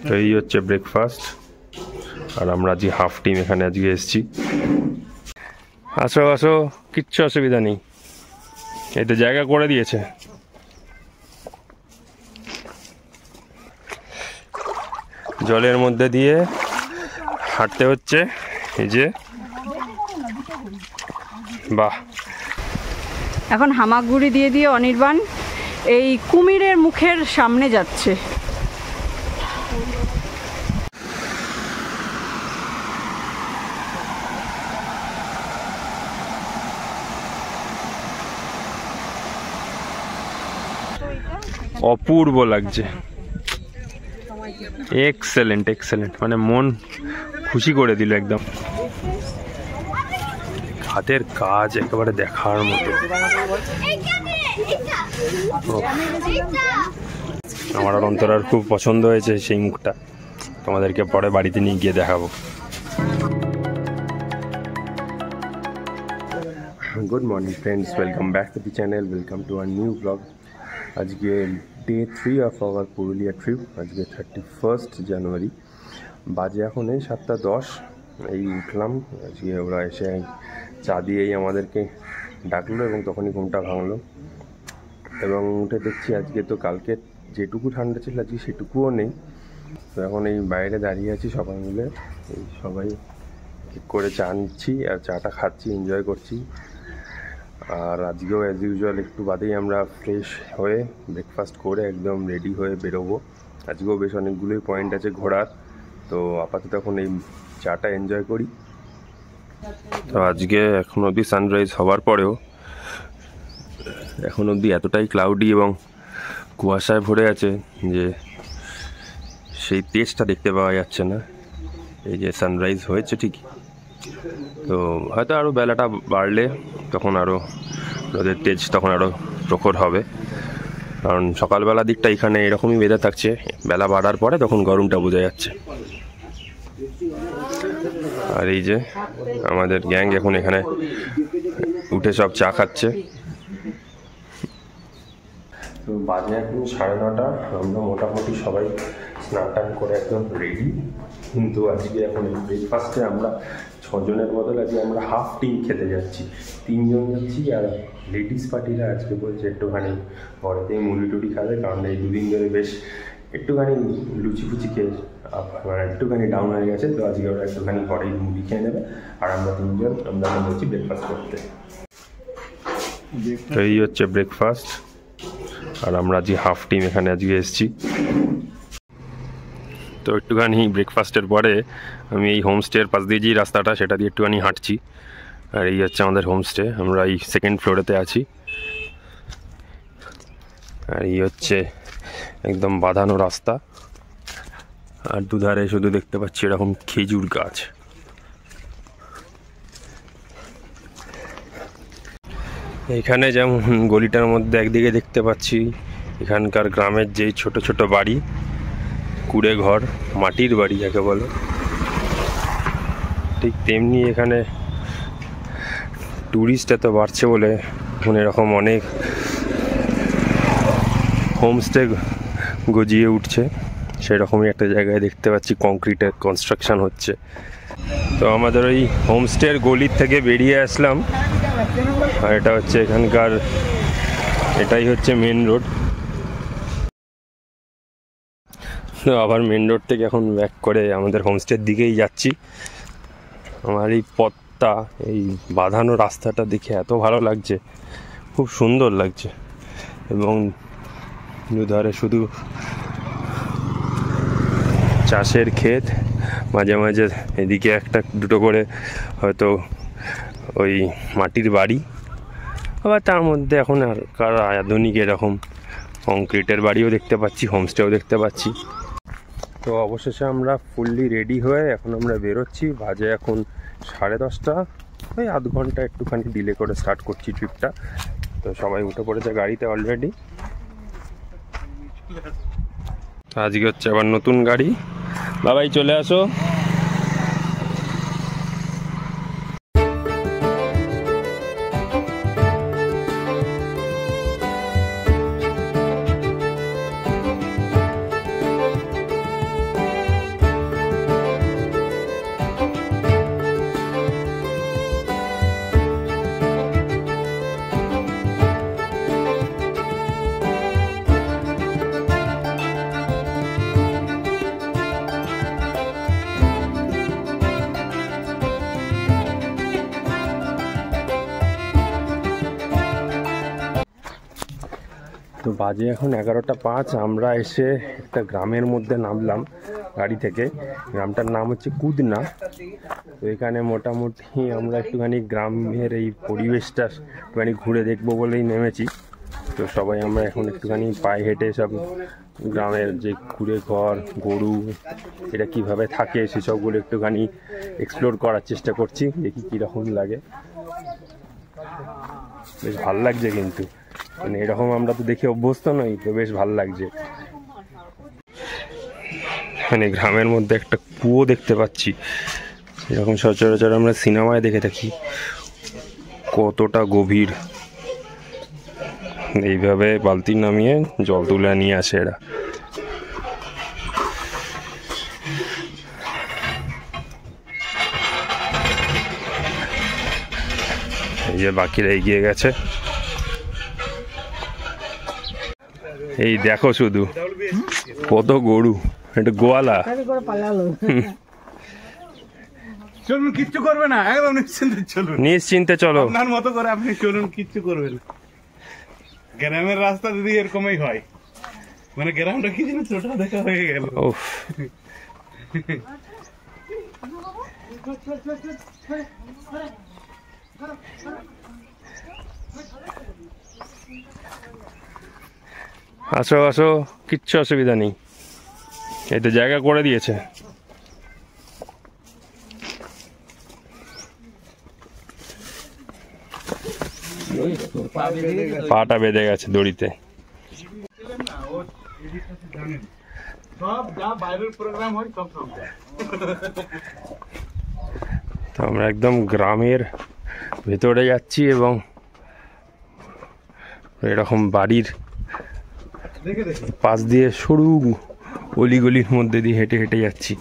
তো এই হচ্ছে ব্রেকফাস্ট। আর আমরা আজকে হাফ টিম এখানে আজকে এসেছি। আসো আসো, কিচ্ছু অসুবিধা নেই, এই তো জায়গা করে দিয়েছে। জলের মধ্যে দিয়ে হাঁটতে হচ্ছে, এই যে বাহ। এখন হামাগুড়ি দিয়ে দিয়ে অনির্বাণ এই কুমিরের মুখের সামনে যাচ্ছে। অপূর্ব লাগছে, এক্সেলেন্ট এক্সেলেন্ট, মানে মন খুশি করে দিল একদম। হাতের কাজ একেবারে দেখার মতো। আমার আর অন্তরার খুব পছন্দ হয়েছে সেই মুখটা, তোমাদেরকে পরে বাড়িতে নিয়ে গিয়ে দেখাবো। Good morning friends, welcome back to the channel, welcome to our new blog. আজকে day 3 of our Purulia trip. আজকে 31 জানুয়ারি, বাজে এখন এই 7:10। এই উঠলাম, আজকে ওরা এসে চা দিয়েই আমাদেরকে ডাকলো এবং তখনই ঘুমটা ভাঙলো। এবং উঠে দেখছি আজকে তো কালকে যেটুকু ঠান্ডা ছিল আজকে সেটুকুও নেই। তো এখন এই বাইরে দাঁড়িয়ে আছি সবাই মিলে, এই সবাই ঠিক করে চা নিচ্ছি আর চাটা খাচ্ছি, এনজয় করছি। আর আজকেও অ্যাজ ইউজুয়াল একটু বাদেই আমরা ফ্রেশ হয়ে ব্রেকফাস্ট করে একদম রেডি হয়ে বেরোবো। আজকেও বেশ অনেকগুলোই পয়েন্ট আছে ঘোরার, তো আপাতত এখন এই চাটা এনজয় করি। তো আজকে এখন অবধি সানরাইজ হওয়ার পরেও এখন অবধি এতটাই ক্লাউডি এবং কুয়াশায় ভরে আছে যে সেই তেজটা দেখতে পাওয়া যাচ্ছে না। এই যে সানরাইজ হয়েছে ঠিকই, তো হয়তো আরও বেলাটা বাড়লে তখন আরও রোদের তেজ তখন আরও প্রখর হবে, কারণ সকালবেলা দিকটা এখানে এরকমই ওয়েদার থাকছে, বেলা বাড়ার পরে তখন গরমটা বোঝা যাচ্ছে। আর এই যে আমাদের গ্যাং এখন এখানে উঠে সব চা খাচ্ছে। তো বাজে এখন 9:30, আমরা মোটামুটি সবাই স্নান টান করে একদম রেডি। কিন্তু আজকে এখন এই ব্রেকফাস্টে আমরা 6 জনের বদলে আজকে আমরা হাফ টিম খেতে যাচ্ছি, 3 জন যাচ্ছি। আর লেডিস পার্টিরা আজকে বলছে একটুখানি ঘরেতেই মুড়ি টুড়ি খাবে, কারণ এই 2 দিন ধরে বেশ একটুখানি লুচি ফুচি খেয়ে মানে একটুখানি ডাউন হয়ে গেছে। তো আজকে ওরা একটুখানি ঘরেই মুড়ি খেয়ে নেবে, আর আমরা 3 জন আমরা বলছি ব্রেকফাস্ট করতে। তো এই হচ্ছে ব্রেকফাস্ট, আর আমরা আজকে হাফ টিম এখানে আজকে এসেছি। তো একটুখানি ব্রেকফাস্টের পরে আমি এই হোমস্টের পাশ দিয়ে যে রাস্তাটা সেটা দিয়ে একটুখানি হাঁটছি। আর এই হচ্ছে আমাদের হোমস্টে, আমরা এই 2nd ফ্লোরেতে আছি। আর এই হচ্ছে একদম বাঁধানো রাস্তা, আর দুধারে শুধু দেখতে পাচ্ছি এরকম খেজুর গাছ। এখানে যেমন গলিটার মধ্যে একদিকে দেখতে পাচ্ছি এখানকার গ্রামের যেই ছোট ছোট বাড়ি, কুড়ে ঘর, মাটির বাড়ি যাকে বলে, ঠিক তেমনি এখানে ট্যুরিস্ট এত বাড়ছে বলে এখন এরকম অনেক হোমস্টে গজিয়ে উঠছে। সেরকমই একটা জায়গায় দেখতে পাচ্ছি কংক্রিটের কনস্ট্রাকশন হচ্ছে। তো আমাদের ওই হোমস্টের গলির থেকে বেরিয়ে আসলাম, আর এটা হচ্ছে এখানকার, এটাই হচ্ছে মেন রোড। তো আবার মেন রোড থেকে এখন ব্যাক করে আমাদের হোমস্টের দিকেই যাচ্ছি। আমার এই পথটা, এই বাঁধানো রাস্তাটা দেখে এত ভালো লাগছে, খুব সুন্দর লাগছে। এবং দুধারে শুধু চাষের ক্ষেত, মাঝে মাঝে এদিকে একটা দুটো করে হয়তো ওই মাটির বাড়ি, আবার তার মধ্যে এখন আর আধুনিক এরকম কংক্রিটের বাড়িও দেখতে পাচ্ছি, হোমস্টেও দেখতে পাচ্ছি। তো অবশেষে আমরা ফুললি রেডি হয়ে এখন আমরা বেরোচ্ছি। বাজে এখন 10:30, ওই আধ ঘন্টা একটুখানি ডিলে করে স্টার্ট করছি ট্রিপটা। তো সবাই উঠে পড়েছে গাড়িতে অলরেডি। আজকে হচ্ছে আবার নতুন গাড়ি, বাবাই চলে আসো। তো বাজে এখন 11:05। আমরা এসে একটা গ্রামের মধ্যে নামলাম গাড়ি থেকে। গ্রামটার নাম হচ্ছে কুদনা। তো এখানে মোটামুটি আমরা একটুখানি গ্রামের এই পরিবেশটা একটুখানি ঘুরে দেখবো বলেই নেমেছি। তো সবাই আমরা এখন একটুখানি পায়ে হেঁটে সব গ্রামের যে কুড়ে ঘর, গরু, এটা কিভাবে থাকে সেসবগুলো একটুখানি এক্সপ্লোর করার চেষ্টা করছি, দেখি কীরকম লাগে। বেশ ভাল লাগছে, কিন্তু মানে এরকম আমরা তো দেখে অভ্যস্ত নই, তো বেশ ভাল লাগছে। মানে গ্রামের মধ্যে একটা কুয়ো দেখতে পাচ্ছি, এরকম সচরাচর আমরা সিনেমায় দেখে থাকি। কতটা গভীর, এইভাবে বালতি নামিয়ে জল তুলে নিয়ে আসে এরা। এই যে বাকিরা এগিয়ে গেছে, এই দেখো শুধু কত গরু, এটা গোয়ালা। চলুন, কিচ্ছু করবে না, একদম নিশ্চিন্তে চলুন, নিশ্চিন্তে চলো, আপনার মতো করে আপনি চলুন, কিচ্ছু করবেন না। গ্রামের রাস্তা দিদি এরকমই হয়, মানে গ্রামটা কি জিনিস ওটা দেখা হয়ে গেল। আসো আসো, কিচ্ছু অসুবিধা নেই, এই তো জায়গা করে দিয়েছে। পাটা বেঁধে গেছে দড়িতে। তো আমরা একদম গ্রামের ভেতরে যাচ্ছি এবং এরকম বাড়ির পাশ দিয়ে সরু অলিগলির মধ্যে দিয়ে হেঁটে হেঁটে যাচ্ছি,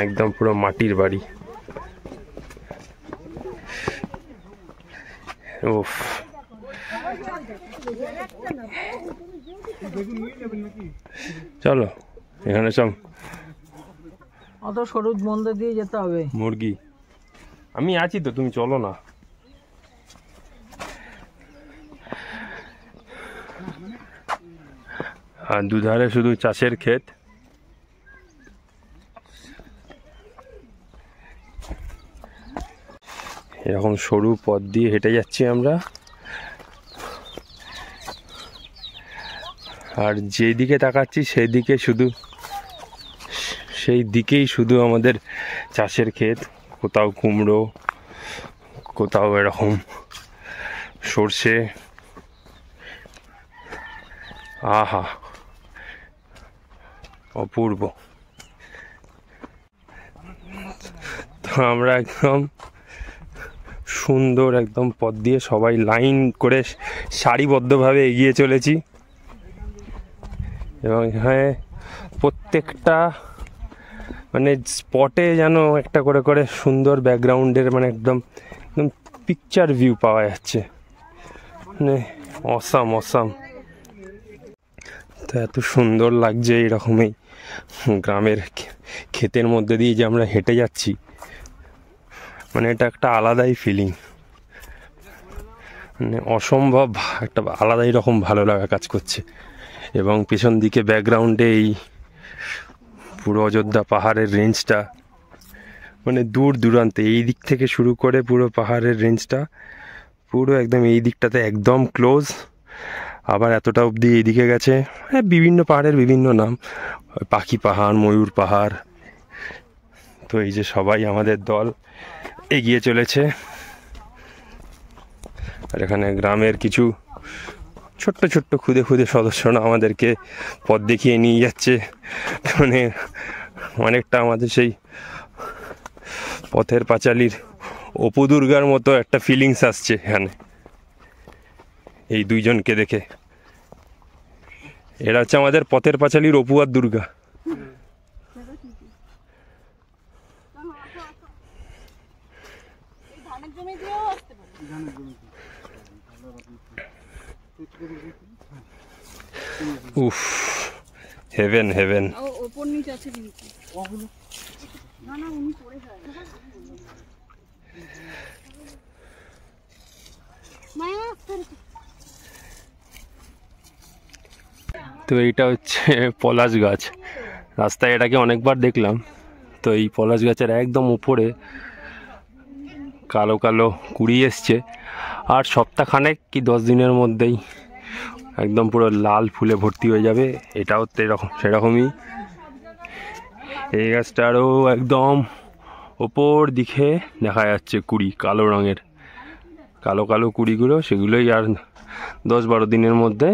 একদম পুরো মাটির বাড়ি। উফ, চলো এখানে সব অত সরু মন্দির দিয়ে যেতে হবে। মুরগি, আমি আছি তো, তুমি চলো না। আর দুধারে শুধু চাষের ক্ষেত। এরকম সরু পথ দিয়ে হেঁটে যাচ্ছি আমরা, আর যেদিকে তাকাচ্ছি সেদিকে শুধু সেই দিকেই শুধু আমাদের চাষের ক্ষেত, কোথাও কুমড়ো, কোথাও এরকম সর্ষে। আহা, অপূর্ব। তো আমরা একদম সুন্দর একদম পথ দিয়ে সবাই লাইন করে সারিবদ্ধভাবে এগিয়ে চলেছি, এবং এখানে প্রত্যেকটা মানে স্পটে যেন একটা করে করে সুন্দর ব্যাকগ্রাউন্ডের মানে একদম একদম পিকচার ভিউ পাওয়া যাচ্ছে, মানে অসাম অসাম। তো এত সুন্দর লাগছে এরকমই গ্রামের ক্ষেতের মধ্যে দিয়ে যে আমরা হেঁটে যাচ্ছি, মানে এটা একটা আলাদাই ফিলিং, মানে অসম্ভব একটা আলাদাই রকম ভালো লাগা কাজ করছে। এবং পেছন দিকে ব্যাকগ্রাউন্ডে এই পুরো অযোধ্যা পাহাড়ের রেঞ্জটা, মানে দূর দূরান্তে এই দিক থেকে শুরু করে পুরো পাহাড়ের রেঞ্জটা পুরো একদম এই দিকটাতে একদম ক্লোজ, আবার এতটা অবধি এইদিকে গেছে। হ্যাঁ, বিভিন্ন পাহাড়ের বিভিন্ন নাম, পাখি পাহাড়, ময়ূর পাহাড়। তো এই যে সবাই আমাদের দল এগিয়ে চলেছে, আর এখানে গ্রামের কিছু ছোট্ট ছোট্ট খুদে খুদে সদস্যরা আমাদেরকে পথ দেখিয়ে নিয়ে যাচ্ছে, মানে অনেকটা আমাদের সেই পথের পাঁচালীর অপু দুর্গার মতো একটা ফিলিংস আসছে এখানে এই দুইজনকে দেখে। এরা হচ্ছে আমাদের পথের পাঁচালীর অপু আর দুর্গা। উফ, হেভেন হেভেন। ওপর নিচে আছে কিন্তু না না, উনি পড়ে যায় মায়া। তো এইটা হচ্ছে পলাশ গাছ, রাস্তায় এটাকে অনেকবার দেখলাম। তো এই পলাশ গাছের একদম উপরে কালো কালো কুড়ি এসছে, আর সপ্তাহখানেক কি 10 দিনের মধ্যেই একদম পুরো লাল ফুলে ভর্তি হয়ে যাবে। এটাও তো এরকম সেরকমই। এই গাছটারও একদম ওপর দিকে দেখা যাচ্ছে কুড়ি, কালো রঙের কালো কালো কুড়িগুলো, সেগুলোই আর 10-12 দিনের মধ্যে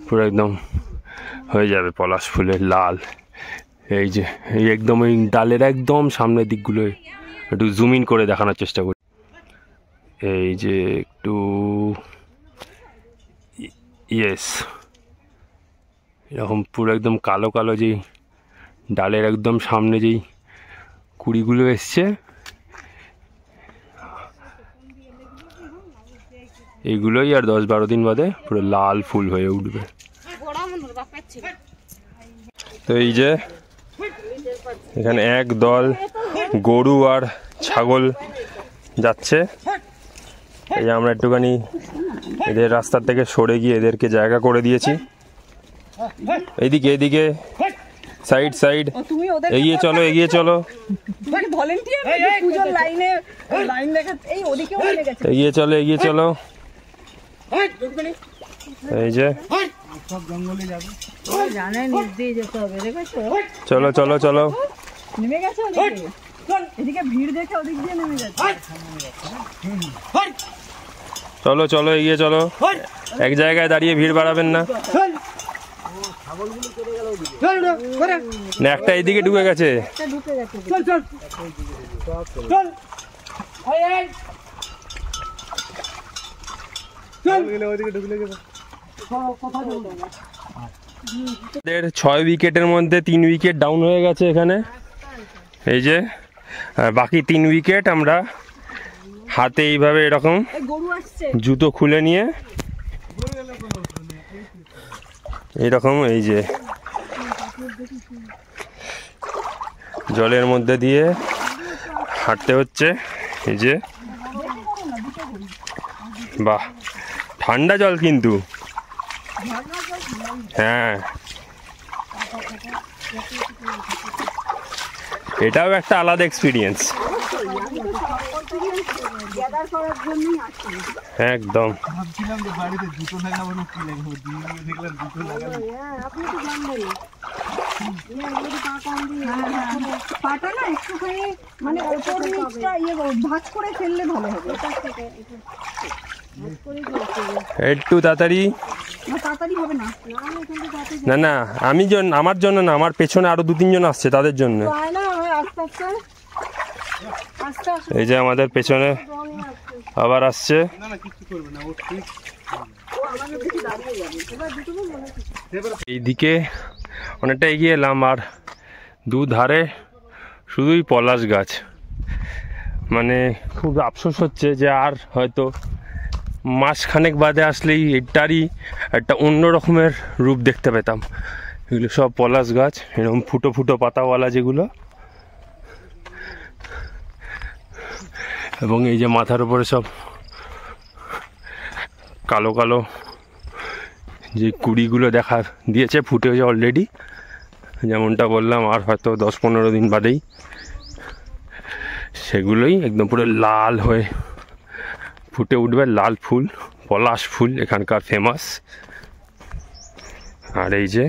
পুরো একদম হয়ে যাবে পলাশ ফুলের লাল। এই যে এই একদম এই ডালের একদম সামনের দিকগুলো একটু জুম ইন করে দেখানোর চেষ্টা করি। এই যে একটু ইয়েস, এরকম পুরো একদম কালো কালো যেই ডালের একদম সামনে যেই কুড়িগুলো এসছে, এইগুলোই আর 10-12 দিন বাদে পুরো লাল ফুল হয়ে উঠবে। তো এই যে এখানে এক দল গরু আর ছাগল যাচ্ছে। এই যে আমরা একটুখানি এদের রাস্তার থেকে সরে গিয়ে এদেরকে জায়গা করে দিয়েছি। এইদিকে এদিকে সাইড সাইড এগিয়ে চলো এগিয়ে চলো, এগিয়ে চলো এগিয়ে চলো। এই যে চলো চলো চলো, নেমে গেছে এদিকে ভিড় দেখে ওদিক দিয়ে নেমে গেছে। চলো চলো এগিয়ে চলো, এক জায়গায় দাঁড়িয়ে ভিড় বাড়াবেন না। একটা এইদিকে ঢুকে গেছে। এদের 6 উইকেটের মধ্যে 3 উইকেট ডাউন হয়ে গেছে এখানে। এই যে বাকি 3 উইকেট আমরা হাতে এইভাবে এরকম জুতো খুলে নিয়ে এরকম এই যে জলের মধ্যে দিয়ে হাঁটতে হচ্ছে। এই যে বাহ, ঠান্ডা জল কিন্তু, হ্যাঁ এটাও একটা আলাদা এক্সপিরিয়েন্স একদম। একটু তাড়াতাড়ি না না, আমি আমার জন্য না, আমার পেছনে আরো 2-3 জন আসছে তাদের জন্য। এই যে আমাদের পেছনে আবার আসছে। এইদিকে অনেকটা এগিয়ে এলাম, আর দুধারে শুধুই পলাশ গাছ। মানে খুব আফসোস হচ্ছে যে আর হয়তো মাসখানেক বাদে আসলেই এটারই একটা অন্য রকমের রূপ দেখতে পেতাম। এগুলো সব পলাশ গাছ, এরকম ফুটো ফুটো পাতাওয়ালা যেগুলো, এবং এই যে মাথার উপরে সব কালো কালো যে কুড়িগুলো দেখা দিয়েছে, ফুটে হয়েছে অলরেডি, যেমনটা বললাম, আর হয়তো 10-15 দিন বাদেই সেগুলোই একদম পুরো লাল হয়ে ফুটে উঠবে। লাল ফুল, পলাশ ফুল এখানকার ফেমাস। আর এই যে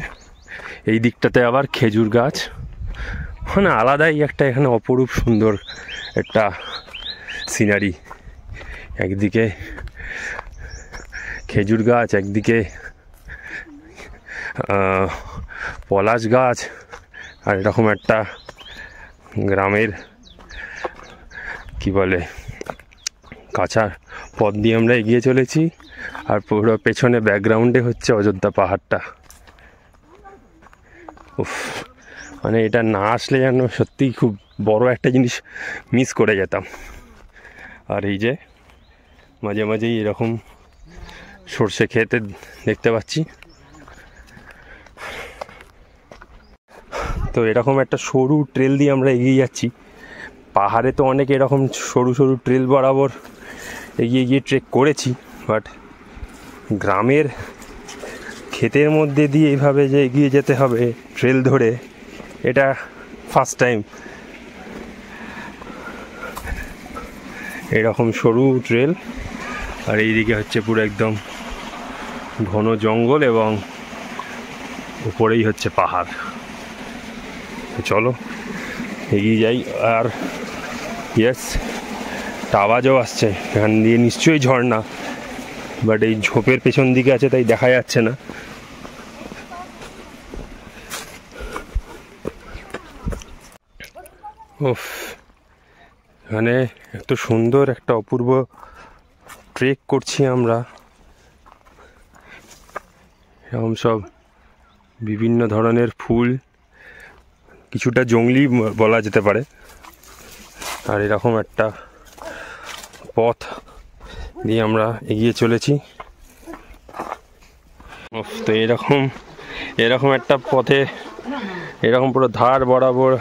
এই দিকটাতে আবার খেজুর গাছ, মানে আলাদাই একটা এখানে অপরূপ সুন্দর একটা সিনারি। একদিকে খেজুর গাছ, একদিকে পলাশ গাছ, আর এরকম একটা গ্রামের কি বলে কাঁচা পথ দিয়ে আমরা এগিয়ে চলেছি। আর পুরো পেছনে ব্যাকগ্রাউন্ডে হচ্ছে অযোধ্যা পাহাড়টা। উফ, মানে এটা না আসলে যেন সত্যিই খুব বড় একটা জিনিস মিস করে যেতাম। আর এই যে মাঝে মাঝেই এরকম সর্ষে খেতে দেখতে পাচ্ছি। তো এরকম একটা সরু ট্রেল দিয়ে আমরা এগিয়ে যাচ্ছি। পাহাড়ে তো অনেক এরকম সরু সরু ট্রেল বরাবর এগিয়ে গিয়ে ট্রেক করেছি, বাট গ্রামের ক্ষেতের মধ্যে দিয়ে এইভাবে যে এগিয়ে যেতে হবে ট্রেল ধরে, এটা ফার্স্ট টাইম। এরকম সরু ট্রেল, আর এইদিকে হচ্ছে পুরো একদম ঘন জঙ্গল এবং উপরেই হচ্ছে পাহাড়। চলো এগিয়ে যাই। আর ইয়েস, একটা আওয়াজও আসছে এখান দিয়ে, নিশ্চয়ই ঝর্ণা, বাট এই ঝোপের পেছন দিকে আছে তাই দেখা যাচ্ছে না। ওফ, এখানে এত সুন্দর একটা অপূর্ব ট্রেক করছি আমরা। এরকম সব বিভিন্ন ধরনের ফুল, কিছুটা জংলি বলা যেতে পারে, আর এরকম একটা পথ দিয়ে আমরা এগিয়ে চলেছি। তো এরকম একটা পথে এরকম পুরো ধার বরাবর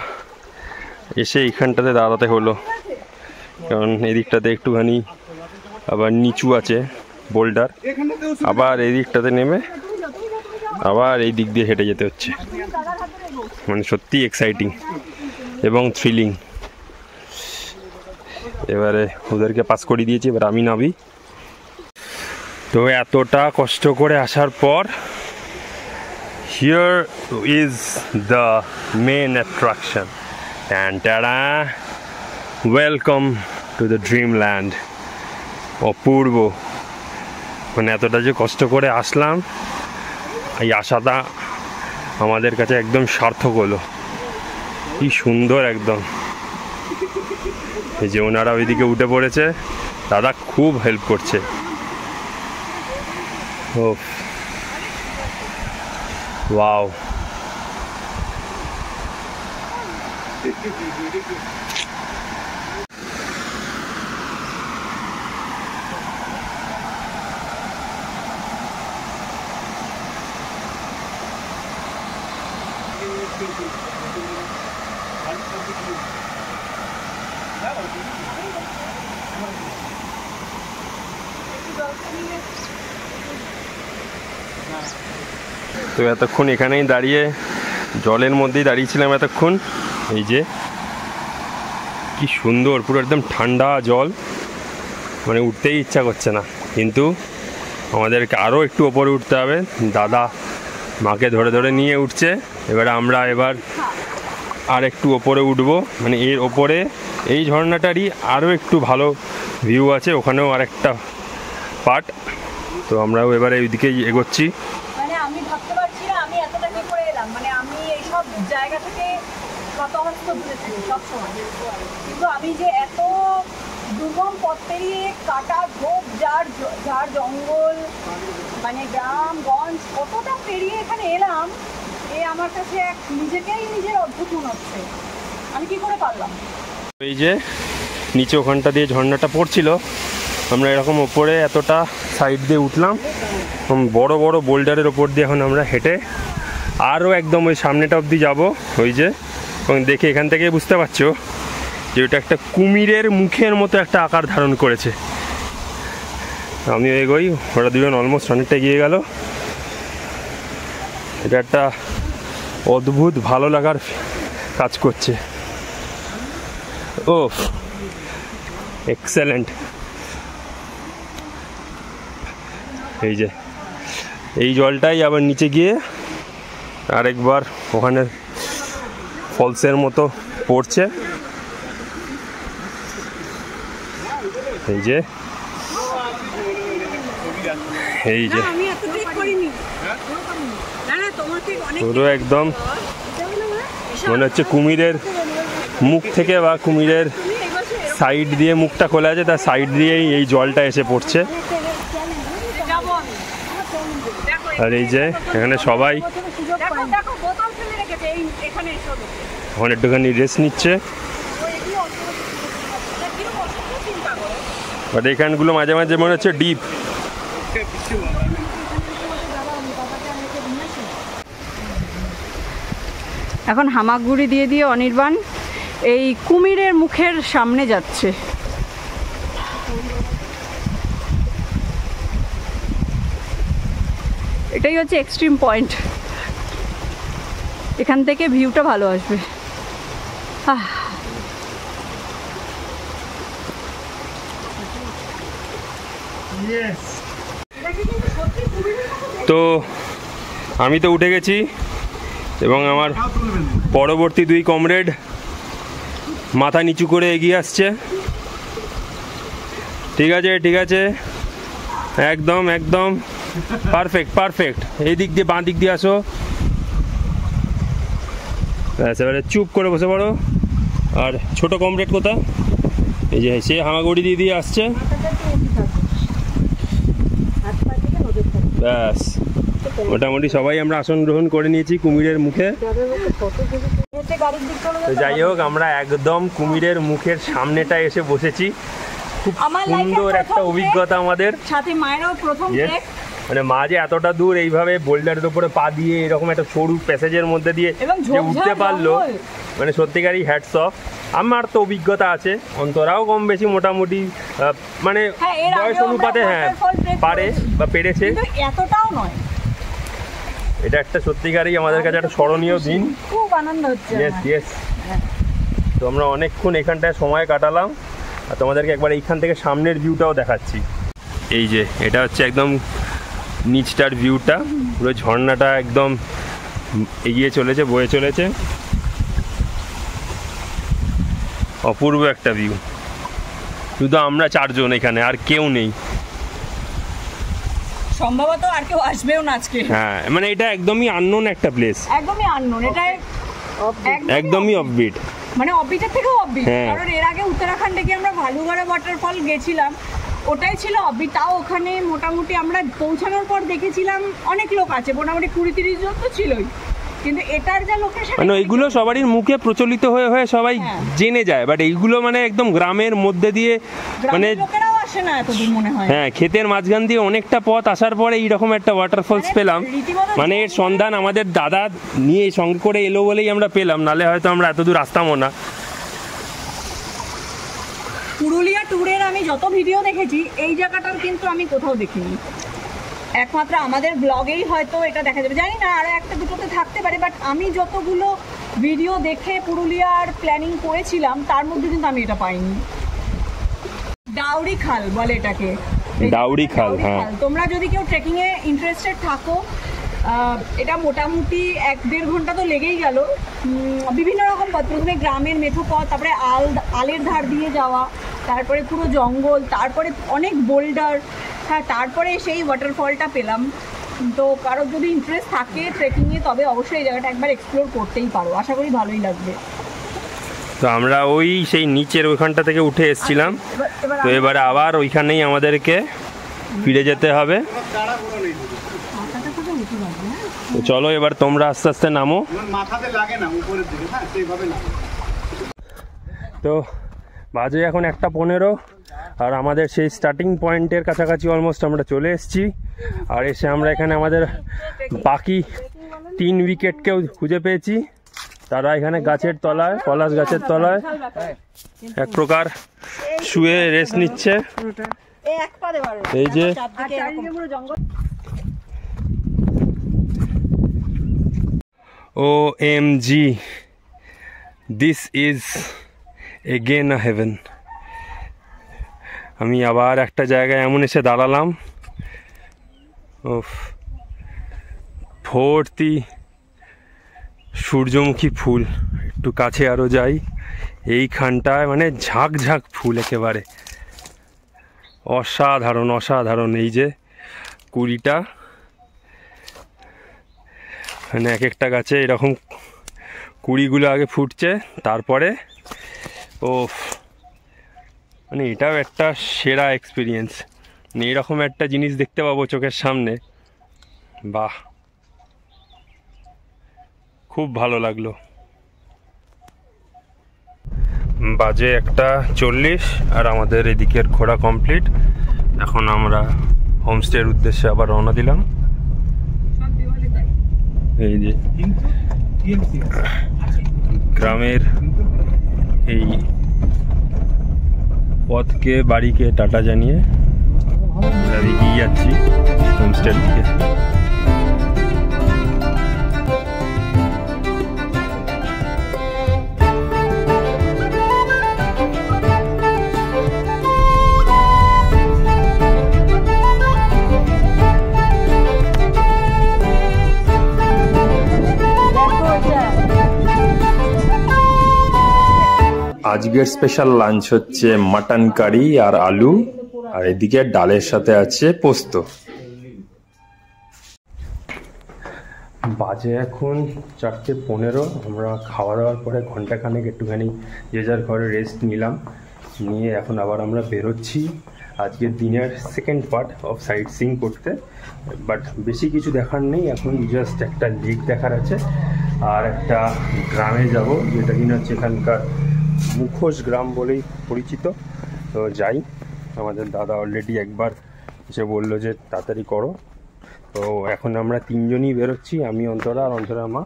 এসে এইখানটাতে দাঁড়াতে হলো, কারণ এদিকটাতে একটুখানি আবার নিচু আছে বোল্ডার, আবার এই দিকটাতে নেমে আবার এই দিক দিয়ে হেঁটে যেতে হচ্ছে। মানে সত্যি এক্সাইটিং এবং থ্রিলিং। এবারে ওদেরকে পাস করিয়ে দিয়েছি, এবার আমি নামি। তো এতটা কষ্ট করে আসার পর here is the main attraction, and tada, welcome to the dreamland. অপূর্ব, মানে এতটা যে কষ্ট করে আসলাম, এই আশাটা আমাদের কাছে একদম সার্থক হলো। কি সুন্দর একদম। এই যে ওনারা ওইদিকে উঠে পড়েছে, দাদা খুব হেল্প করছে। ও ওয়াও, তো এতক্ষণ এখানেই দাঁড়িয়ে জলের মধ্যেই দাঁড়িয়েছিলাম এতক্ষণ। এই যে কি সুন্দর, পুরো একদম ঠান্ডা জল, মানে উঠতেই ইচ্ছা করছে না, কিন্তু আমাদেরকে আরও একটু ওপরে উঠতে হবে। দাদা মাকে ধরে ধরে নিয়ে উঠছে। এবার আমরা আর একটু ওপরে উঠবো, মানে এর ওপরে এই ঝর্ণাটারই আরও একটু ভালো ভিউ আছে, ওখানেও আরেকটা পার্ট। তো আমরাও এবারে ওইদিকেই এগোচ্ছি। মানে আমি ভাবতে পারছি না আমি এতটা কি করে এলাম, মানে আমি এইসব জায়গা থেকে কত অবস্থা ঘুরেছি সবসময়, কিন্তু আমি যে এত দুর্গম পথ পেরিয়ে কাটা ঝোপ ঝাড় জঙ্গল, মানে গ্রাম গঞ্জ কতটা পেরিয়ে এখানে এলাম, এ আমার কাছে নিজের অদ্ভুত মনে হচ্ছে। আমি কি করে পারলাম। এই যে নিচে ওখানটা দিয়ে ঝর্ণাটা পড়ছিল, আমরা এরকম ওপরে এতটা সাইড দিয়ে উঠলাম, বড় বড় বোল্ডারের ওপর দিয়ে এখন আমরা হেঁটে আরও একদম ওই সামনেটা অবধি যাব। ওই যে, এবং দেখে এখান থেকে বুঝতে পারছো যে ওটা একটা কুমিরের মুখের মতো একটা আকার ধারণ করেছে। আমি এগোই, ওরা দুজন অলমোস্ট অনেকটা এগিয়ে গেল। এটা একটা অদ্ভুত ভালো লাগার কাজ করছে। ও এক্সেলেন্ট। এই যে এই জলটাই আবার নিচে গিয়ে আরেকবার ওখানে ফলসের মতো পড়ছে। এই যে পুরো একদম মনে হচ্ছে কুমিরের মুখ থেকে বা কুমিরের সাইড দিয়ে মুখটা খোলা আছে, তার সাইড দিয়েই এই জলটা এসে পড়ছে। আর এই যে এখানে সবাই এখন একটুখানি রেস্ট নিচ্ছে, বাট এখানগুলো মাঝে মাঝে মনে হচ্ছে ডিপ। এখন হামাগুড়ি দিয়ে দিয়ে অনির্বাণ এই কুমিরের মুখের সামনে যাচ্ছে। এটাই হচ্ছে এক্সট্রিম পয়েন্ট, এখান থেকে ভিউটা ভালো আসবে। তো আমি তো উঠে গেছি এবং আমার পরবর্তী দুই কমরেড মাথা নিচু করে এগিয়ে আসছে। ঠিক আছে ঠিক আছে, একদম একদম পারফেক্ট পারফেক্ট। এই দিক দিয়ে বাঁ দিক দিয়ে আসো, ব্যাস এবারে চুপ করে বসে পড়ো। আর ছোট কমরেড কোথায়? এই যে সে হামাগুড়ি দিয়ে দিয়ে আসছে, ব্যাস মোটামুটি সবাই আমরা আসন গ্রহণ করে নিয়েছি কুমিরের মুখে। যাই হোক, আমরা একদম কুমিরের মুখের সামনেটা এসে বসেছি। খুব সুন্দর একটা অভিজ্ঞতা আমাদের সাথে। মায়েরও প্রথম ট্রেক, মানে মা যে এতটা দূর এইভাবে বোল্ডারের উপরে পা দিয়ে এরকম একটা সরু প্যাসেজের মধ্যে দিয়ে যে উঠতে পারলো, মানে সত্যিকারই হ্যাটস অফ। আমার তো অভিজ্ঞতা আছে, অন্তরাও কম বেশি মোটামুটি মানে বয়স অনুপাতে হ্যাঁ পারে বা পেরেছে, এতটাও নয়। এটা একটা সত্যিকারই আমাদের কাছে একটা স্মরণীয় দিন। খুব আনন্দ হচ্ছে। Yes yes. তো আমরা অনেকক্ষণ এখানটায় সময় কাটালাম, আর তোমাদেরকে একবার এইখান থেকে সামনের ভিউটাও দেখাচ্ছি। এই যে এটা হচ্ছে একদম নিচটার ভিউটা, পুরো ঝর্ণাটা একদম এগিয়ে চলেছে, বয়ে চলেছে। অপূর্ব একটা ভিউ। শুধু আমরা চারজন এখানে, আর কেউ নেই সম্ভবত, আর কেউ আসবেও না আজকে। হ্যাঁ, মানে এটা একদমই আননোন একটা প্লেস, একদমই আননোন। এটা একদমই অফবিট, মানে অফবিটের থেকেও অফবিট। হ্যাঁ। কারণ এর আগে উত্তরাখণ্ডে গিয়ে আমরা ভালুগড়া ওয়াটারফল গেছিলাম, ওটাই ছিল অফবিট। তাও ওখানে মোটামুটি আমরা পৌঁছানোর পর দেখেছিলাম অনেক লোক আছে, মোটামুটি 20-30 জন তো ছিলই। কিন্তু এটার যা লোকেশন, মানে এইগুলো সবারই মুখে প্রচলিত হয়ে হয়ে সবাই জেনে যায়, বাট এইগুলো মানে একদম গ্রামের মধ্যে দিয়ে, মানে লোকেরাও আসে না এতদূর মনে হয়। হ্যাঁ, ক্ষেতের মাঝখান দিয়ে অনেকটা পথ আসার পরে এইরকম একটা ওয়াটারফলস পেলাম। মানে এর সন্ধান আমাদের দাদা নিয়ে সঙ্গে করে এলো বলেই আমরা পেলাম, নালে হয়তো আমরা এত দূর আসতামও না। পুরুলিয়া ট্যুরের আমি যত ভিডিও দেখেছি, এই জায়গাটার কিন্তু আমি কোথাও দেখিনি। একমাত্র আমাদের ব্লগেই হয়তো এটা দেখা যাবে, জানি না আরও একটা দুটোতে থাকতে পারে, বাট আমি যতগুলো ভিডিও দেখে পুরুলিয়ার প্ল্যানিং করেছিলাম তার মধ্যে কিন্তু আমি এটা পাইনি। ডাউরি খাল বলে এটাকে, ডাউরি খাল। হ্যাঁ, তোমরা যদি কেউ ট্রেকিংয়ে ইন্টারেস্টেড থাকো, এটা মোটামুটি 1-1.5 ঘন্টা তো লেগেই গেল। বিভিন্ন রকম পথ, প্রথমে গ্রামের মেঠো পথ, তারপরে আলের ধার দিয়ে যাওয়া, তারপরে পুরো জঙ্গল, তারপরে অনেক বোল্ডার, হ্যাঁ, তারপরে সেই ওয়াটারফলটা পেলাম। তো কারোর যদি ইন্টারেস্ট থাকে ট্রেকিংয়ে, তবে অবশ্যই এই জায়গাটা একবার এক্সপ্লোর করতেই পারো, আশা করি ভালোই লাগবে। তো আমরা ওই সেই নিচের ওইখানটা থেকে উঠে এসেছিলাম, তো এবারে আবার ওইখানেই আমাদেরকে ফিরে যেতে হবে। তো চলো এবার তোমরা আস্তে আস্তে নামো। তো বাজে এখন 1:15, আর আমাদের সেই স্টার্টিং পয়েন্টের কাছাকাছি অলমোস্ট আমরা চলে এসেছি। আর এসে আমরা এখানে আমাদের বাকি 3 উইকেটকেও খুঁজে পেয়েছি। তারা এখানে গাছের তলায়, পলাশ গাছের তলায় এক প্রকার শুয়ে রেস্ট নিচ্ছে। এই যে OMG, this is again a heaven. আমি আবার একটা জায়গায় এমন এসে দাঁড়ালাম, ভর্তি সূর্যমুখী ফুল। একটু কাছে আরও যাই, এইখানটায় মানে ঝাঁক ঝাঁক ফুল, একেবারে অসাধারণ অসাধারণ। এই যে 20টা, মানে এক একটা গাছে এরকম 20গুলো আগে ফুটছে, তারপরে মানে এটাও একটা সেরা এক্সপিরিয়েন্স। এইরকম একটা জিনিস দেখতে পাবো চোখের সামনে, বাহ, খুব ভালো লাগলো। বাজে 1:40, আর আমাদের এদিকের ঘোরা কমপ্লিট। এখন আমরা হোমস্টের উদ্দেশ্যে আবার রওনা দিলাম। এই যে গ্রামের এই পথকে, বাড়িকে টাটা জানিয়ে এগিয়ে যাচ্ছি হোমস্টের দিকে। আজকের স্পেশাল লাঞ্চ হচ্ছে মাটন কারি আর আলু, আর এদিকে ডালের সাথে আছে পোস্ত। বাজে এখন 4:15। আমরা খাওয়া দাওয়ার পরে ঘন্টাখানেক একটুখানি যে যার ঘরে রেস্ট নিলাম, নিয়ে এখন আবার আমরা বেরোচ্ছি আজকের দিনের second part of sight seeing করতে। বাট বেশি কিছু দেখার নেই এখন, জাস্ট একটা লেক দেখার আছে আর একটা গ্রামে যাব, যেটা কিনা হচ্ছে এখানকার মুখোশ গ্রাম বলেই পরিচিত। তো যাই, আমাদের দাদা অলরেডি একবার এসে বললো যে তাড়াতাড়ি করো। তো এখন আমরা 3 জনই বেরোচ্ছি, আমি অন্তরা আর অন্তরা মা।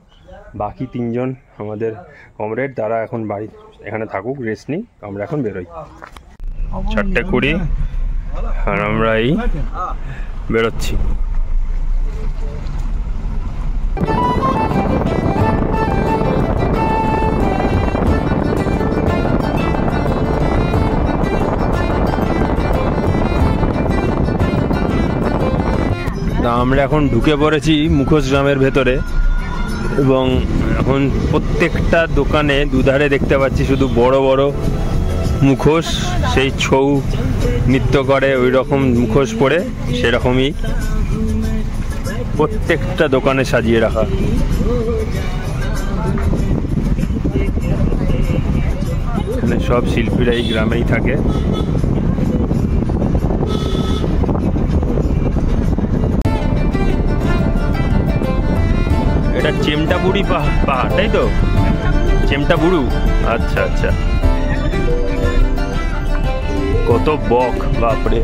বাকি 3 জন আমাদের কমরেড, তারা এখন বাড়ি এখানে থাকুক, রেস্ট নিই। আমরা এখন বেরোই 4:20 আর আমরা এই বেরোচ্ছি। আমরা এখন ঢুকে পড়েছি মুখোশ গ্রামের ভেতরে, এবং এখন প্রত্যেকটা দোকানে দুধারে দেখতে পাচ্ছি শুধু বড় বড় মুখোশ, সেই ছৌ নৃত্য করে ওই রকম মুখোশ পরে, সেরকমই প্রত্যেকটা দোকানে সাজিয়ে রাখা। এখানে সব শিল্পীরা এই গ্রামেই থাকে। এটা চেমটাবুড়ি পাহাড়, তাই তো? চেমটাবুড়ু, আচ্ছা আচ্ছা। কত বক, বাপরে।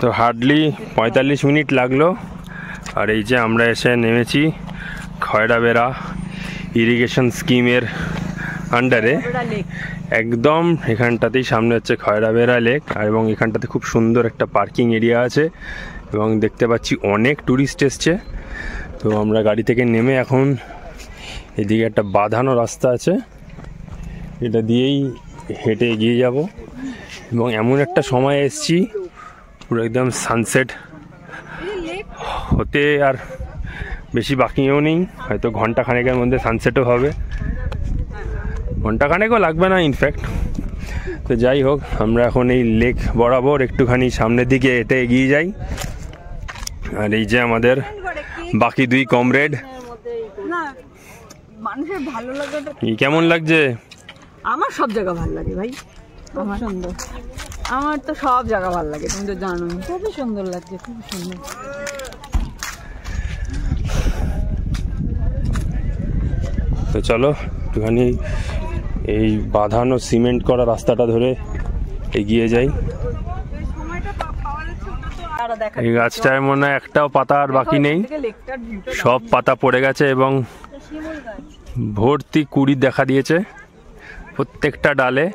তো হার্ডলি 45 মিনিট লাগলো। আর এই যে আমরা এসে নেমেছি খয়রাবেড়া ইরিগেশন স্কিমের আন্ডারে, একদম এখানটাতেই সামনে হচ্ছে খয়রাবেড়া লেক। আর এবং এখানটাতে খুব সুন্দর একটা পার্কিং এরিয়া আছে, এবং দেখতে পাচ্ছি অনেক ট্যুরিস্ট এসছে। তো আমরা গাড়ি থেকে নেমে এখন এদিকে একটা বাঁধানো রাস্তা আছে, এটা দিয়েই হেঁটে এগিয়ে যাব। এবং এমন একটা সময় এসছি পুরো একদম সানসেট হতে আর বেশি বাকিও নেই, হয়তো ঘন্টাখানেকের মধ্যে সানসেটও হবে, ঘন্টাখানেকও লাগবে না ইনফ্যাক্ট। তো যাই হোক, আমরা এখন এই লেক বরাবর একটুখানি সামনের দিকে হেঁটে এগিয়ে যাই। আর এই যে আমাদের বাকি 2 কমরেড। মানুষের ভালো লাগে, কেমন লাগছে? আমার সব জায়গা ভালো লাগে ভাই, আমার সুন্দর, আমার তো সব জায়গা ভালো লাগে, তুমি তো জানো। খুবই সুন্দর লাগছে, খুবই সুন্দর। তো চলো একটুখানি এই বাঁধানো সিমেন্ট করা রাস্তাটা ধরে এগিয়ে যাই। এই গাছটায় মনে হয় একটাও পাতা আর বাকি নেই, সব পাতা পড়ে গেছে এবং ভর্তি কুড়ি দেখা দিয়েছে প্রত্যেকটা ডালে।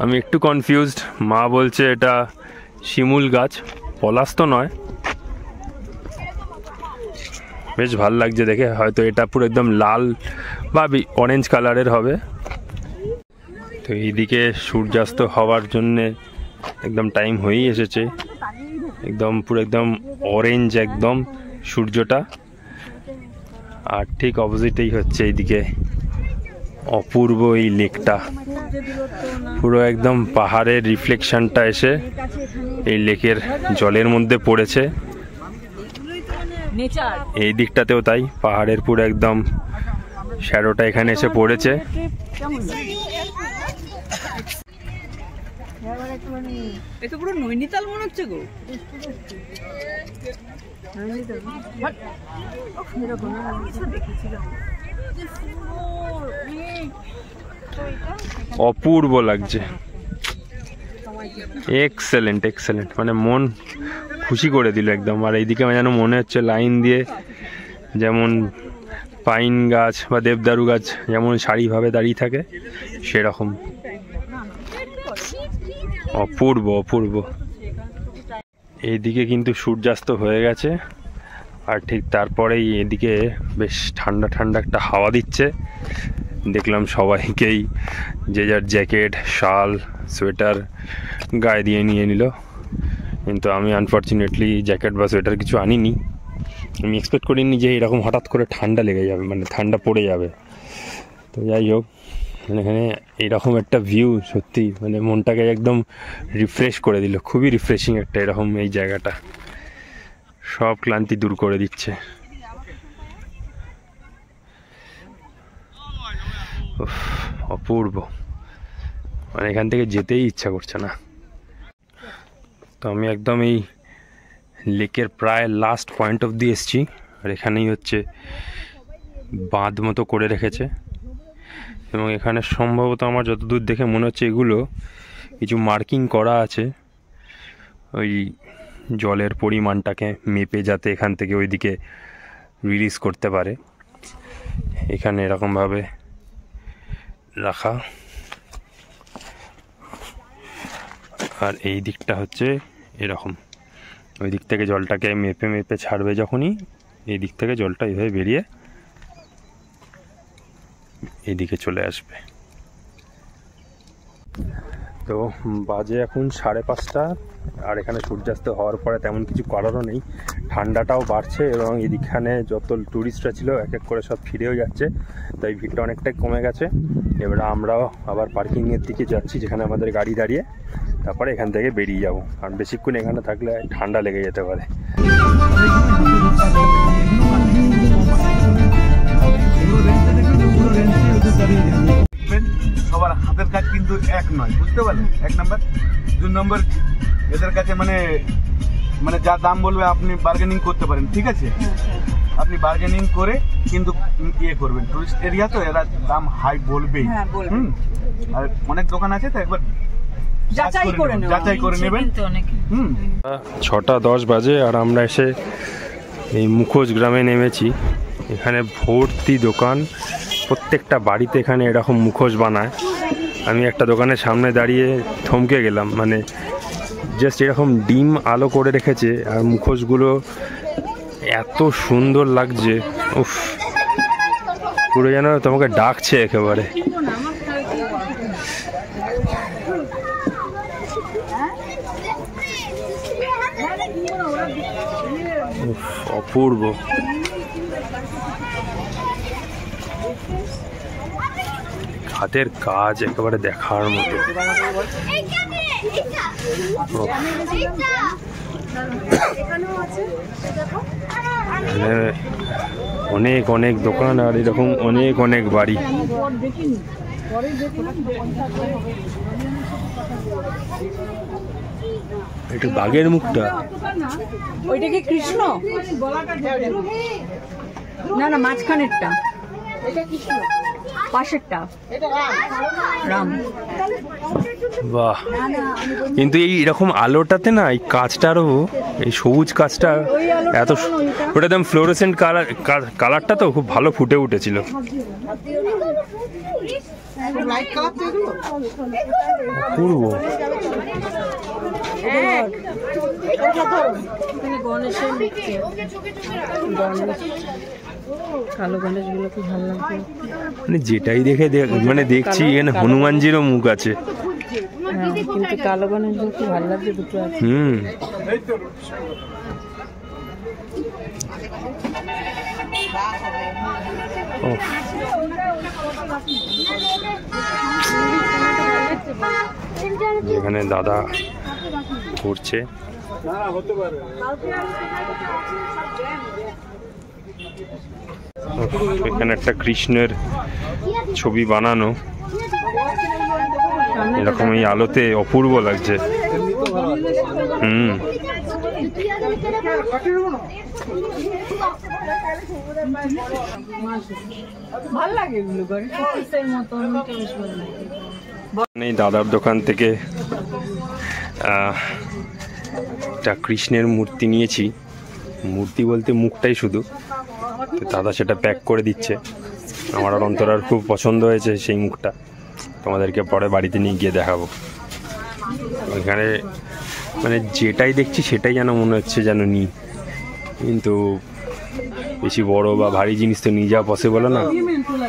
আমি একটু কনফিউজড, মা বলছে এটা শিমুল গাছ, পলাশ তো নয়। বেশ ভাল লাগছে দেখে, হয়তো এটা পুরো একদম লাল বা অরেঞ্জ কালারের হবে। তো এইদিকে সূর্যাস্ত হওয়ার জন্যে একদম টাইম হয়েই এসেছে, একদম পুরো একদম অরেঞ্জ একদম সূর্যটা। আর ঠিক অপোজিটেই হচ্ছে এইদিকে অপূর্ব এই লেকটা, পুরো একদম পাহাড়ের রিফ্লেকশনটা এসে এই লেকের জলের মধ্যে পড়েছে। এই দিকটাতেও তাই, পাহাড়ের পুরো একদম শ্যাডোটা এখানে এসে পড়েছে। এটা পুরো নৈনিতাল মনে হচ্ছে গো। অপূর্ব লাগছে, এক্সেলেন্ট এক্সেলেন্ট, মানে মন খুশি করে দিল একদম। আর এইদিকে যেন মনে হচ্ছে লাইন দিয়ে যেমন পাইন গাছ বা দেবদারু গাছ যেমন সারিভাবে দাঁড়িয়ে থাকে সেরকম। অপূর্ব অপূর্ব। এইদিকে কিন্তু সূর্যাস্ত হয়ে গেছে, আর ঠিক তারপরেই এদিকে বেশ ঠান্ডা ঠান্ডা একটা হাওয়া দিচ্ছে। দেখলাম সবাইকেই যে যার জ্যাকেট, শাল, সোয়েটার গায়ে দিয়ে নিয়ে নিল, কিন্তু আমি আনফর্চুনেটলি জ্যাকেট বা সোয়েটার কিছু আনিনি। আমি এক্সপেক্ট করিনি যে এরকম হঠাৎ করে ঠান্ডা লেগে যাবে, মানে ঠান্ডা পড়ে যাবে। তো যাই হোক, মানে এখানে এইরকম একটা ভিউ সত্যি মানে মনটাকে একদম রিফ্রেশ করে দিল। খুবই রিফ্রেশিং একটা এরকম এই জায়গাটা, সব ক্লান্তি দূর করে দিচ্ছে। অপূর্ব, মানে এখান থেকে যেতেই ইচ্ছা করছে না। তো আমি একদম এই লেকের প্রায় লাস্ট পয়েন্ট অবধি এসেছি, আর এখানেই হচ্ছে বাঁধ মতো করে রেখেছে, এবং এখানে সম্ভবত আমার যতদূর দেখে মনে হচ্ছে এগুলো কিছু মার্কিং করা আছে ওই জলের পরিমাণটাকে মেপে, যাতে এখান থেকে ওইদিকে রিলিজ করতে পারে। এখানে এরকমভাবে রাখা, আর এই দিকটা হচ্ছে এরকম, ওই দিক থেকে জলটাকে মেপে মেপে ছাড়বে যখনই, এই দিক থেকে জলটা এইভাবে বেরিয়ে এইদিকে চলে আসবে। তো বাজে এখন 5:30, আর এখানে সূর্যাস্ত হওয়ার পরে তেমন কিছু করারও নেই। ঠান্ডাটাও বাড়ছে, এবং এদিকখানে যত ট্যুরিস্টরা ছিল এক এক করে সব ফিরেও যাচ্ছে, তাই ভিড়টা অনেকটাই কমে গেছে। এবার আমরাও আবার পার্কিংয়ের দিকে যাচ্ছি, যেখানে আমাদের গাড়ি দাঁড়িয়ে, তারপরে এখান থেকে বেরিয়ে যাবো, কারণ বেশিক্ষণ এখানে থাকলে ঠান্ডা লেগে যেতে পারে। সবার হাতের কাজ কিন্তু এক নয়, বুঝতে পারলেন? 1 নম্বর। 2 নম্বর, এদের কাছে মানে যা দাম বলবে আপনি বার্গেনিং করতে পারেন, ঠিক আছে? আপনি বার্গেনিং করে কিন্তু ইয়ে করবেন। টুরিস্ট এরিয়া তো এরা দাম হাই বলবেই। আর অনেক দোকান আছে, তো একবার যাচাই করে নেবেন। 6:10 বাজে, আর আমরা এসে এই মুখোশ গ্রামে নেমেছি। এখানে ভর্তি দোকান, প্রত্যেকটা বাড়িতে এখানে এরকম মুখোশ বানায়। আমি একটা দোকানের সামনে দাঁড়িয়ে থমকে গেলাম, মানে জাস্ট এরকম ডিম আলো করে রেখেছে, আর মুখোশগুলো এত সুন্দর লাগছে, উফ, পুরো যেন তোমাকে ডাকছে একেবারে। অপূর্ব। হাতের কাজ একেবারে দেখার মতো। অনেক অনেক দোকান, আর এরকম অনেক অনেক বাড়ি। এটা বাঘের মুখটা, ওইটা কি কৃষ্ণ? না না, মাঝখানেরটা, পাশেরটা রাম। বাহ, কিন্তু এই এরকম আলোটাতে না, এই কাজটারও, এই সবুজ কাজটা এত, ওটা একদম ফ্লোরেসেন্ট কালারটা তো খুব ভালো ফুটে উঠেছিল। অপূর্ব। কালো গণেশ গুলো কি ভালো লাগছে, মানে যেটাই দেখে মানে দেখছি এখানে হনুমানজিরও মুখ আছে, কিন্তু কালো গণেশ গুলো কি ভালো লাগছে দুটো আছে। এখানে দাদা করছে, এখানে একটা কৃষ্ণের ছবি বানানো, এরকম এই আলোতে অপূর্ব লাগছে। এই দাদার দোকান থেকে একটা কৃষ্ণের মূর্তি নিয়েছি, মূর্তি বলতে মুখটাই শুধু, তো দাদা সেটা প্যাক করে দিচ্ছে। আমার আর অন্তরার খুব পছন্দ হয়েছে সেই মুখটা, তোমাদেরকে পরে বাড়িতে নিয়ে গিয়ে দেখাবো। এখানে মানে যেটাই দেখছি সেটাই যেন মনে হচ্ছে যেন নিই, কিন্তু বেশি বড় বা ভারী জিনিস তো নিয়ে যাওয়া পসিবল না।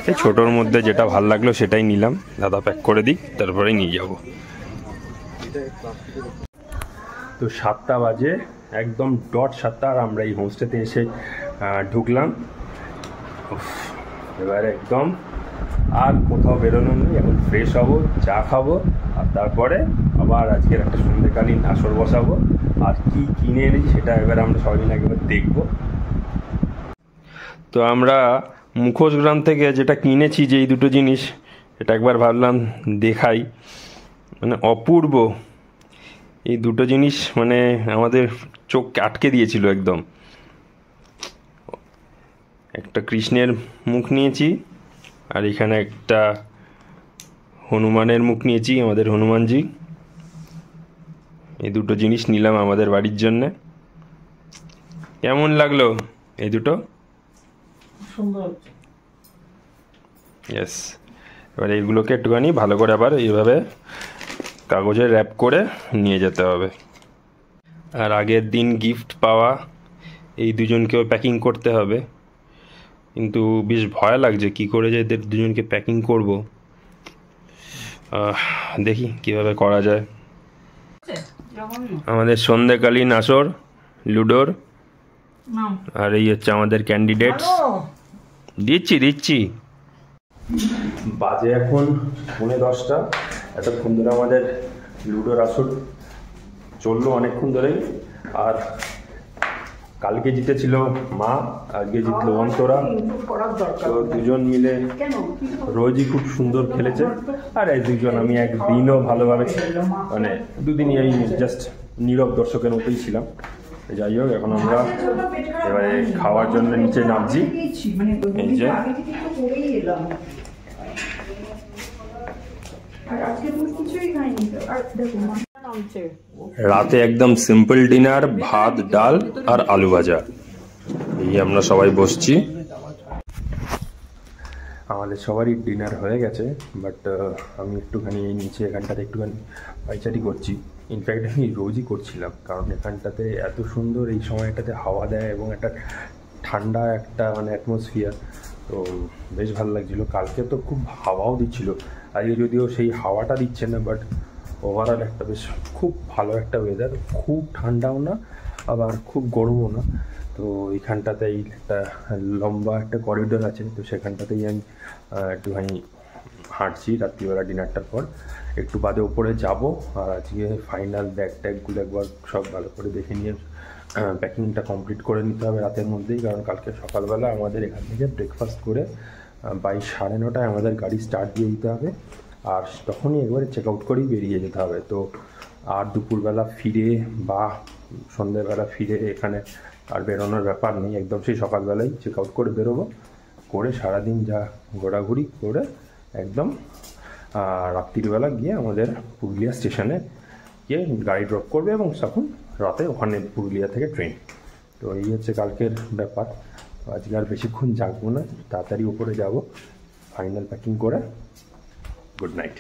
এই ছোটোর মধ্যে যেটা ভাল লাগলো সেটাই নিলাম, দাদা প্যাক করে দিই তারপরেই নিয়ে যাব। তো 7টা বাজে, একদম ডট 7টা, আর আমরা এই হোমস্টেতে এসে ঢুকলাম। এবার একদম আর কোথাও বেরোনো নেই, এখন ফ্রেশ হবো, চা খাবো, আর তারপরে আবার আজকের একটা সন্ধ্যেকালীন আসর বসাবো। আর কি কিনে এনেছি সেটা এবার আমরা সবাই মিলে একবার দেখবো। তো আমরা মুখোশগ্রাম থেকে যেটা কিনেছি, যে এই দুটো জিনিস, এটা একবার ভাবলাম দেখাই। মানে অপূর্ব এই দুটো জিনিস, মানে আমাদের চোখ আটকে দিয়েছিল একদম। একটা কৃষ্ণের মুখ নিয়েছি, আর এখানে একটা হনুমানের মুখ নিয়েছি, আমাদের হনুমানজি। এই দুটো জিনিস নিলাম আমাদের বাড়ির জন্যে। কেমন লাগলো এই দুটো? ইয়েস। এবার এইগুলোকে একটুখানি ভালো করে আবার এইভাবে কাগজে র্যাপ করে নিয়ে যেতে হবে। আর আগের দিন গিফট পাওয়া এই দুজনকেও প্যাকিং করতে হবে, কিন্তু বেশ ভয় লাগছে কি করে যে এদের দুজনকে প্যাকিং করব। দেখি কিভাবে করা যায়। আমাদের সন্ধ্যেকালীন আসর লুডোর, আর এই হচ্ছে আমাদের ক্যান্ডিডেটস। দিচ্ছি। বাজে এখন 10:45। এতক্ষণ ধরে আমাদের লুডোর আসর চললো অনেকক্ষণ ধরেই। আর কালকে জিতেছিল মা, আজকে জিতলো অন্তরা। তো দুজন মিলে রোজই খুব সুন্দর খেলেছে। আর এই দুজন আমি একদিনও ভালোভাবে, মানে দুদিনই এই জাস্ট নীরব দর্শকের মতোই ছিলাম। যাই হোক, এখন আমরা এবারে খাওয়ার জন্য নিচে নামছি। এই যে রাতে একদম সিম্পল ডিনার, ভাত, ডাল আর আলু ভাজা। এই আমরা সবাই বসছি। আমাদের সবারই ডিনার হয়ে গেছে, বাট আমি একটুখানি এই নিচে এখানটাতে একটুখানি পাইচারি করছি। ইনফ্যাক্ট আমি রোজই করছিলাম, কারণ এখানটাতে এত সুন্দর এই সময়টাতে হাওয়া দেয় এবং একটা ঠান্ডা একটা মানে অ্যাটমসফিয়ার, তো বেশ ভালো লাগছিলো। কালকে তো খুব হাওয়াও দিচ্ছিলো, আজকে যদিও সেই হাওয়াটা দিচ্ছে না, বাট ওভারঅল একটা বেশ খুব ভালো একটা ওয়েদার। খুব ঠান্ডাও না, আবার খুব গরমও না। তো এইখানটাতেই একটা লম্বা একটা করিডোর আছে, তো সেখানটাতেই আমি একটুখানি হাঁটছি রাত্রিবেলা ডিনারটার পর। একটু বাদে ওপরে যাব, আর আজকে ফাইনাল ব্যাগ ট্যাগগুলো একবার সব ভালো করে দেখে নিয়ে প্যাকিংটা কমপ্লিট করে নিতে হবে রাতের মধ্যেই, কারণ কালকে সকালবেলা আমাদের এখান থেকে ব্রেকফাস্ট করে 9:30 আমাদের গাড়ি স্টার্ট দিয়ে দিতে হবে। আর তখনই একবারে চেক আউট করেই বেরিয়ে যেতে হবে। তো আর দুপুরবেলা ফিরে বা সন্ধ্যেবেলা ফিরে এখানে আর বেরোনোর ব্যাপার নেই, একদম সেই সকালবেলায় চেক আউট করে বেরোবো, করে সারাদিন যা ঘোরাঘুরি করে একদম রাত্রিবেলা গিয়ে আমাদের পুরুলিয়া স্টেশনে গিয়ে গাড়ি ড্রপ করবে, এবং তখন রাতে ওখানে পুরুলিয়া থেকে ট্রেন। তো এই হচ্ছে কালকের ব্যাপার। আজকে আর বেশিক্ষণ জাগবো না, তাড়াতাড়ি উপরে যাব, ফাইনাল প্যাকিং করে। Good night.